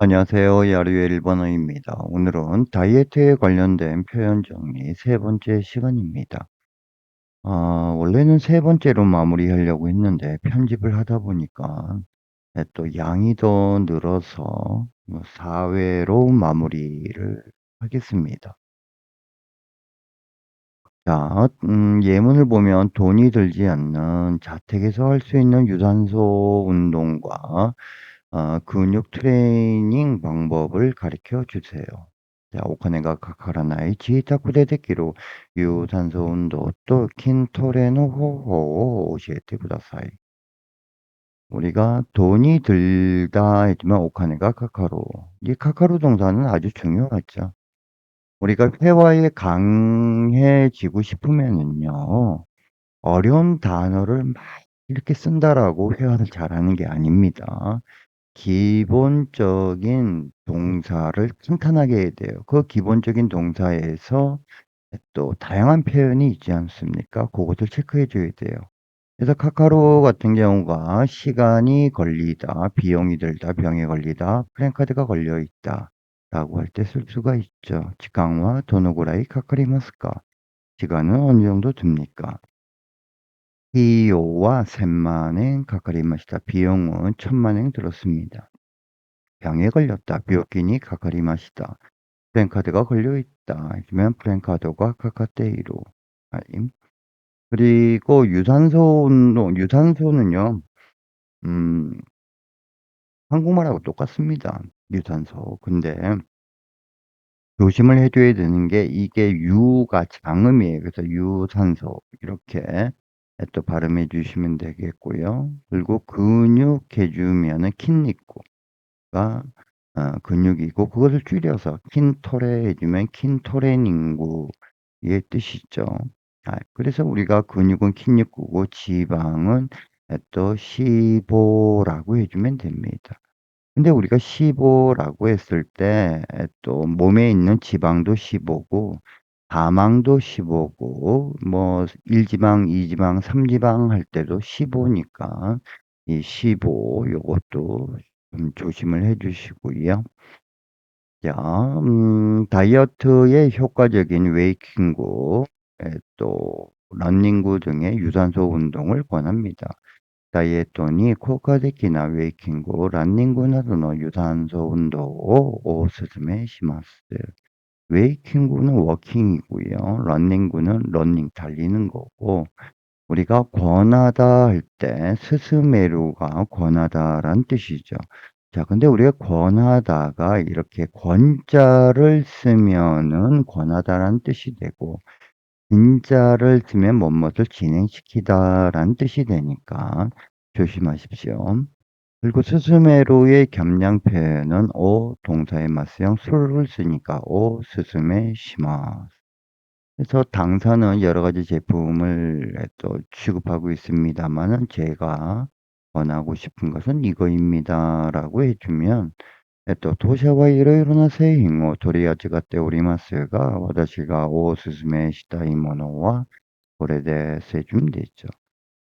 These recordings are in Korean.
안녕하세요. 야루의 일본어입니다. 오늘은 다이어트에 관련된 표현 정리 세 번째 시간입니다. 원래는 세 번째로 마무리하려고 했는데 편집을 하다 보니까 또 양이 더 늘어서 4회로 마무리를 하겠습니다. 자, 예문을 보면 돈이 들지 않는 자택에서 할 수 있는 유산소 운동과 근육 트레이닝 방법을 가르쳐 주세요. 자, 오카네가 카카라나이 지타쿠데 데키루 유산소 운동 또 킨토레노 호호 오시에테 쿠다사이. 우리가 돈이 들다 했지만 오카네가 카카로. 이 카카로 동사는 아주 중요하죠. 우리가 회화에 강해지고 싶으면은요, 어려운 단어를 막 이렇게 쓴다라고 회화를 잘하는 게 아닙니다. 기본적인 동사를 탄탄하게 해야 돼요. 그 기본적인 동사에서 또 다양한 표현이 있지 않습니까? 그것을 체크해 줘야 돼요. 그래서 카카로 같은 경우가 시간이 걸리다, 비용이 들다, 병에 걸리다, 플랜카드가 걸려 있다 라고 할 때 쓸 수가 있죠. 시간과 도노구라이 카카리마스까? 시간은 어느 정도 듭니까? 비요와 센만엔 카카리마시다. 비용은 1,000만 엔 들었습니다. 병에 걸렸다. 비오키니 카카리마시다. 플랜카드가 걸려있다. 그러면 플랜카드가 카카테이로. 그리고 유산소 운동, 유산소는요, 음, 한국말하고 똑같습니다. 유산소. 근데 조심을 해줘야 되는 게 이게 유가 장음이에요. 그래서 유산소. 이렇게 또 발음해 주시면 되겠고요. 그리고 근육 해주면은 킨니쿠가 근육이고 그것을 줄여서 킨토레 해주면 킨토레닝구의 뜻이죠. 그래서 우리가 근육은 킨니쿠고 지방은 또 시보라고 해주면 됩니다. 근데 우리가 시보라고 했을 때 또 몸에 있는 지방도 시보고 다망도 시보고 뭐 1지방, 2지방, 3지방 할 때도 시보니까 이 시보 요것도 좀 조심을 해 주시고요. 자, 다이어트에 효과적인 웨이킹구, 또 러닝구 등의 유산소 운동을 권합니다. 다이에ットに 効果的な 웨이킹구, 러닝구 などの 유산소 운동をおすすめします. 웨이킹구는 워킹이고요. 러닝구는 러닝 달리는 거고 우리가 권하다 할 때 스스메루가 권하다란 뜻이죠. 자, 근데 우리가 권하다가 이렇게 권자를 쓰면은 권하다란 뜻이 되고 진자를 쓰면 뭐뭇을 진행시키다란 뜻이 되니까 조심하십시오. 그리고 스스메로의 겸양 표현은 오 동사의 맞수형 수를 쓰니까 오 스스메 시마. 그래서 당사는 여러 가지 제품을 또 취급하고 있습니다만은 제가 권하고 싶은 것은 이거입니다라고 해주면 또 도시와 이러이러나製品を 取り扱っておりますが、私がおすすめしたいものはこれです해주면 되죠.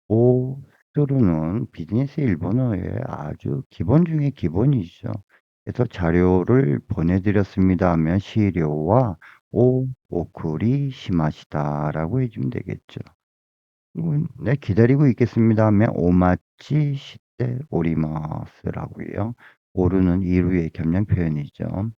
오 스루는 비즈니스 일본어의 아주 기본 중에 기본이죠. 그래서 자료를 보내드렸습니다 하면 시료와 오 오쿠리 시마시다라고 해주면 되겠죠. 그리고 네, 기다리고 있겠습니다 하면 오마치 시테 오리마스라고요. 오르는 이루의 겸양 표현이죠.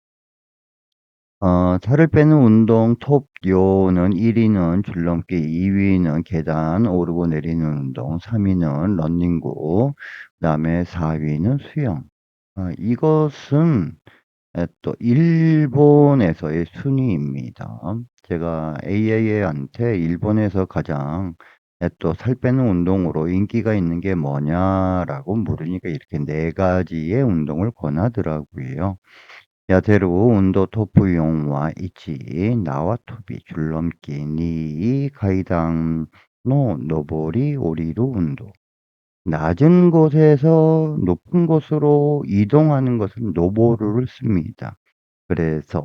살을 빼는 운동 톱요는 1위는 줄넘기, 2위는 계단 오르고 내리는 운동, 3위는 러닝구, 그다음에 4위는 수영. 이것은 또 일본에서의 순위입니다. 제가 AI한테 일본에서 가장 또 살 빼는 운동으로 인기가 있는 게 뭐냐라고 물으니까 이렇게 네 가지의 운동을 권하더라고요. 야테루 운동 토프용와 이치 나와토비 줄넘기 니階段の 노보리 오리루 운동. 낮은 곳에서 높은 곳으로 이동하는 것은 노보루를 씁니다. 그래서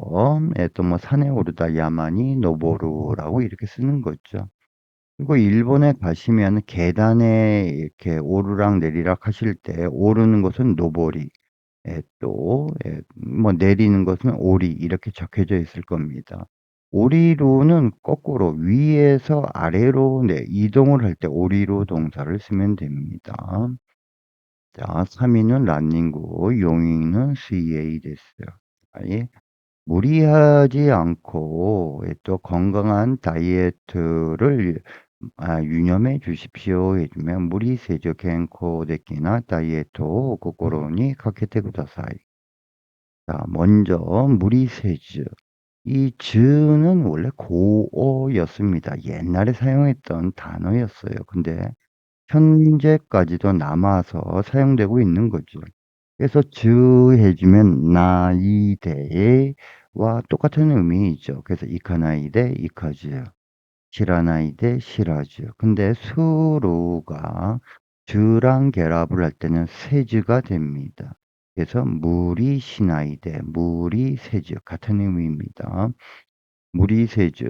또 뭐 산에 오르다 야마니 노보루라고 이렇게 쓰는 거죠. 그리고 일본에 가시면 계단에 이렇게 오르락 내리락 하실 때 오르는 것은 노보리, 또 뭐 내리는 것은 오리 이렇게 적혀져 있을 겁니다. 오리로는 거꾸로 위에서 아래로 이동을 할 때 오리로 동사를 쓰면 됩니다. 자, 3 위는 란닝구, 4 위는 스이에이 데스요. 아예 무리하지 않고 또 건강한 다이어트를 유념해 주십시오 해주면 무리세죠 겐코 데키나 다이어트 오 코코로に かけて ください. 자, 먼저 무리세즈. 이 즈는 원래 고어였습니다. 옛날에 사용했던 단어였어요. 근데 현재까지도 남아서 사용되고 있는 거죠. 그래서 즈 해주면 나이데와 똑같은 의미이죠. 그래서 이카나이데 이카즈, 시라나이데 시라즈. 근데 수루가 즈랑 결합을 할 때는 세즈가 됩니다. 그래서 무리 시나이데, 무리 세즈 같은 의미입니다. 무리세즈,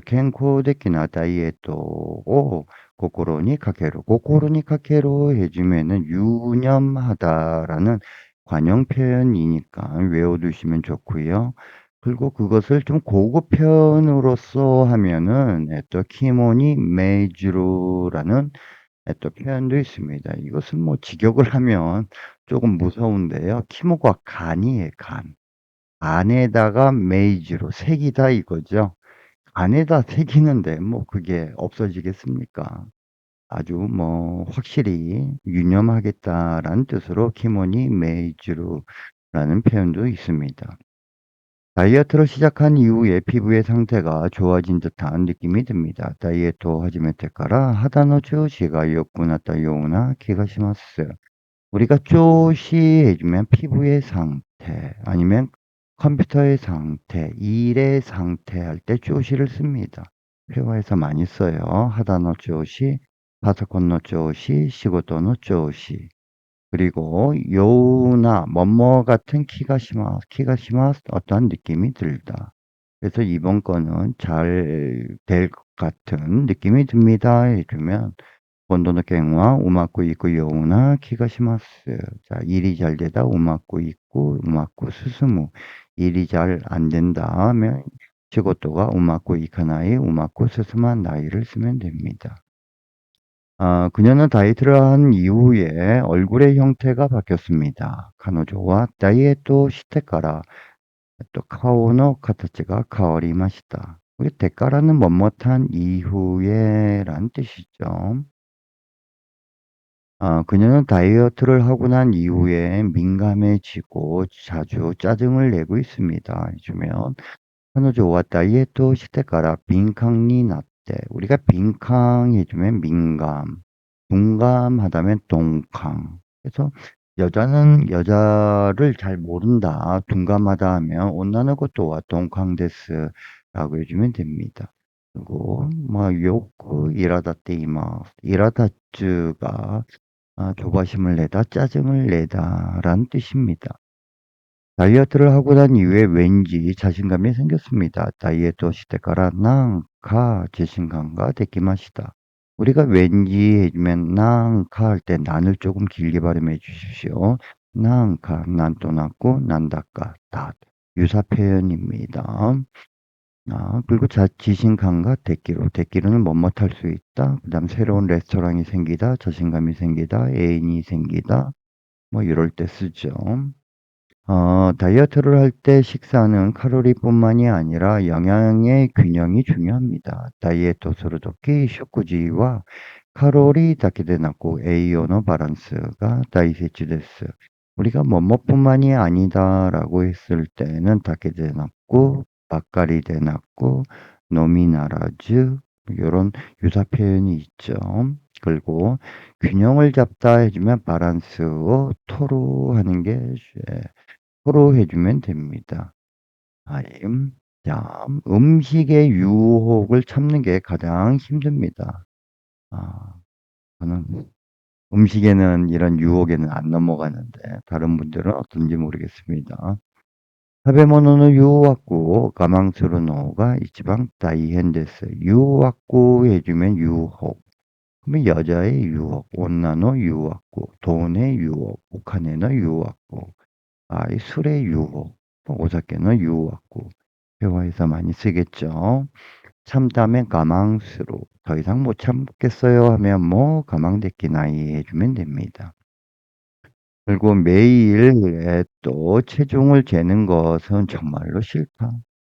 겐코的な 다이에트を 心に かける. 心に かける 해주면은 유념하다라는 관용 표현이니까 외워두시면 좋고요. 그리고 그것을 좀 고급 표현으로서 하면은 또 키모니 메이즈루라는 또 표현도 있습니다. 이것은 뭐 직역을 하면 조금 무서운데요. 키모가 간이에요, 간. 안에다가 메이즈로 색이다 이거죠. 안에다 새기는데 뭐 그게 없어지겠습니까? 아주 뭐 확실히 유념하겠다라는 뜻으로 키모니 메이즈루라는 표현도 있습니다. 다이어트를 시작한 이후에 피부의 상태가 좋아진 듯한 느낌이 듭니다. 다이어트 하지메테까라 하다노 조시가 요구나타 요우나 기가시마스. 우리가 쪼시 해주면 피부의 상태 아니면 컴퓨터의 상태, 일의 상태 할 때 쪼시를 씁니다. 회화에서 많이 써요. 하다노 쪼시, 파소콘노 쪼시, 시고토노 쪼시. 그리고 요우나 뭐뭐 같은 키가시마스 어떠한 느낌이 들다. 그래서 이번 거는 잘 될 것 같은 느낌이 듭니다 해주면 본도의 갱와 우마쿠 이쿠 요우나 키가시마스. 자, 일이 잘 되다 우마쿠 이쿠 우마쿠 스스무. 일이 잘 안 된다 하면仕事가 우마쿠 이카나이 우마쿠 스스만 나이를 쓰면 됩니다. 그녀는 다이어트를 한 이후에 얼굴의 형태가 바뀌었습니다. 카노조와 다이에토 시테카라 또 카오노 카타치가 카와리마시다. 우리 데카라는 뭐뭇한 이후에 란 뜻이죠. 그녀는 다이어트를 하고 난 이후에 민감해지고 자주 짜증을 내고 있습니다. 해주면彼女は 다이어트 시대까라 빈칸이 났대. 우리가 빈칸 해주면 민감, 둔감하다면 동강. 그래서 여자는 여자를 잘 모른다, 둔감하다 하면 온나는 것도와 동강데스라고 해주면 됩니다. 그리고 뭐 요크 이라다테이마 이라다츠가 조바심을 내다, 짜증을 내다라는 뜻입니다. 다이어트를 하고 난 이후에 왠지 자신감이 생겼습니다. 다이어트 시대까라 난카 자신감가 데키마시다. 우리가 왠지 해주면 난카 할 때 난을 조금 길게 발음해 주십시오. 난카, 난또 났고, 난다까, 다 유사 표현입니다. 그리고 지신감과 데끼로. 데끼로는 뭐뭇 할 수 있다. 그 다음 새로운 레스토랑이 생기다, 자신감이 생기다, 애인이 생기다, 뭐 이럴 때 쓰죠. 다이어트를 할 때 식사는 칼로리뿐만이 아니라 영양의 균형이 중요합니다. 다이어트 소르도키 쇼쿠지와 칼로리 다케데 나고 에이오노 바란스가 다이세치 데스. 우리가 뭐뭐뿐만이 아니다라고 했을 때는 다케데 나고 바까리데 나고 노미나라즈 이런 유사 표현이 있죠. 그리고 균형을 잡다 해주면 바란스を 토로 하는 게 토로 해주면 됩니다. 자, 음식의 유혹을 참는 게 가장 힘듭니다. 저는 음식에는 이런 유혹에는 안 넘어가는데 다른 분들은 어떤지 모르겠습니다. 食べ物の誘惑を我慢するのが一番大変です. 유혹 해주면 유혹. 그러면 여자의 유혹, 온나노 유혹고, 돈의 유혹, 오카네의 유혹고, 이 술의 유혹, 오사케의 유혹고, 회화에서 많이 쓰겠죠. 참다면 가망스로, 더 이상 못 참겠어요 하면 가망데키 나이 해주면 됩니다. 그리고 매일 또 체중을 재는 것은 정말로 싫다.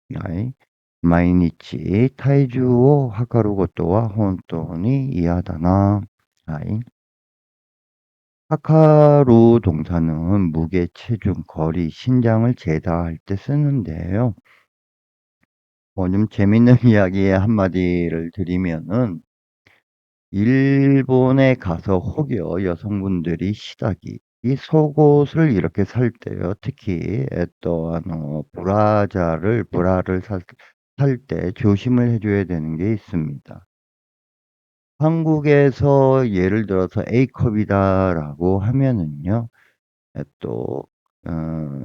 나이, 마이니치 타이주오 하카루 것도와 혼돈이 이하다나. 나이. 하카루 동사는 무게, 체중, 거리, 신장을 재다 할 때 쓰는데요. 좀 재밌는 이야기 한마디를 드리면은, 일본에 가서 혹여 여성분들이 시다기, 이 속옷을 이렇게 살 때요. 특히 브라를 살 때 조심을 해줘야 되는 게 있습니다. 한국에서 예를 들어서 A컵이다라고 하면은요. 또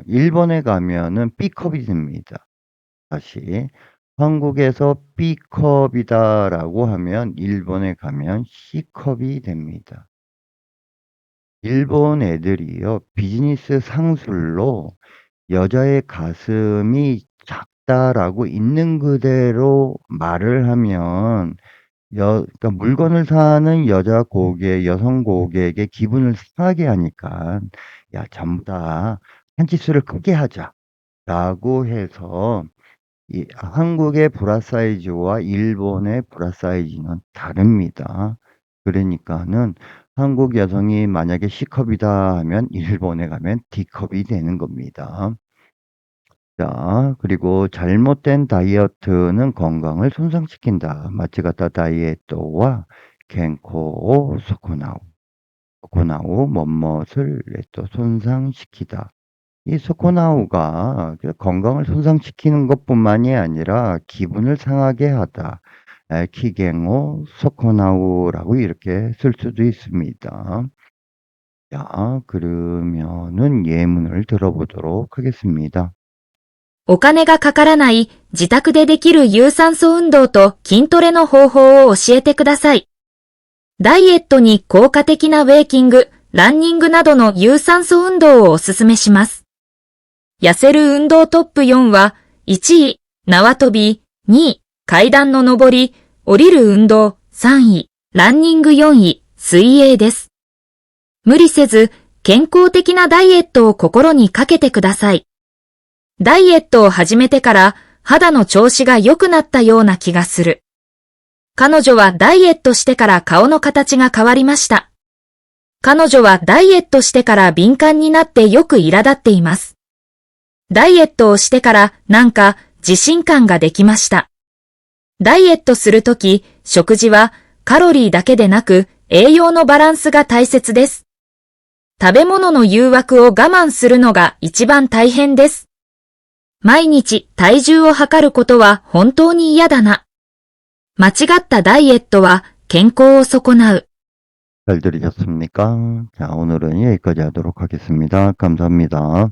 일본에 가면은 B컵이 됩니다. 다시 한국에서 B컵이다라고 하면 일본에 가면 C컵이 됩니다. 일본 애들이요, 비즈니스 상술로 여자의 가슴이 작다라고 있는 그대로 말을 하면, 그러니까 물건을 사는 여성 고객의 기분을 상하게 하니까, 야, 전부 다 한치수를 크게 하자. 라고 해서, 한국의 브라 사이즈와 일본의 브라 사이즈는 다릅니다. 그러니까는 한국 여성이 만약에 C컵이다 하면 일본에 가면 D컵이 되는 겁니다. 자, 그리고 잘못된 다이어트는 건강을 손상시킨다. 마치가타 다이에토와 겐코 소코나우, 뭐뭇을 또 손상시키다. 이 소코나우가 건강을 손상시키는 것뿐만이 아니라 기분을 상하게 하다. 키갱오 소코나우라고 이렇게 쓸 수도 있습니다. 자, 그러면은 예문을 들어보도록 하겠습니다. お金がかからない自宅でできる有酸素運動と筋トレの方法を教えてください。ダイエットに効果的なウェイキング、ランニングなどの有酸素運動をおすすめします。痩せる運動トップ4は、1位、縄跳び、2位、階段の上り、降りる運動、3位、ランニング4位、水泳です。無理せず、健康的なダイエットを心にかけてください。ダイエットを始めてから肌の調子が良くなったような気がする。彼女はダイエットしてから顔の形が変わりました。彼女はダイエットしてから敏感になってよく苛立っています。ダイエットをしてからなんか自信感ができました。ダイエットするとき、食事はカロリーだけでなく栄養のバランスが大切です。食べ物の誘惑を我慢するのが一番大変です。毎日体重を測ることは本当に嫌だな。間違ったダイエットは健康を損なう。잘 들으셨습니까? 자, 오늘은 여기까지 하도록 하겠습니다. 감사합니다.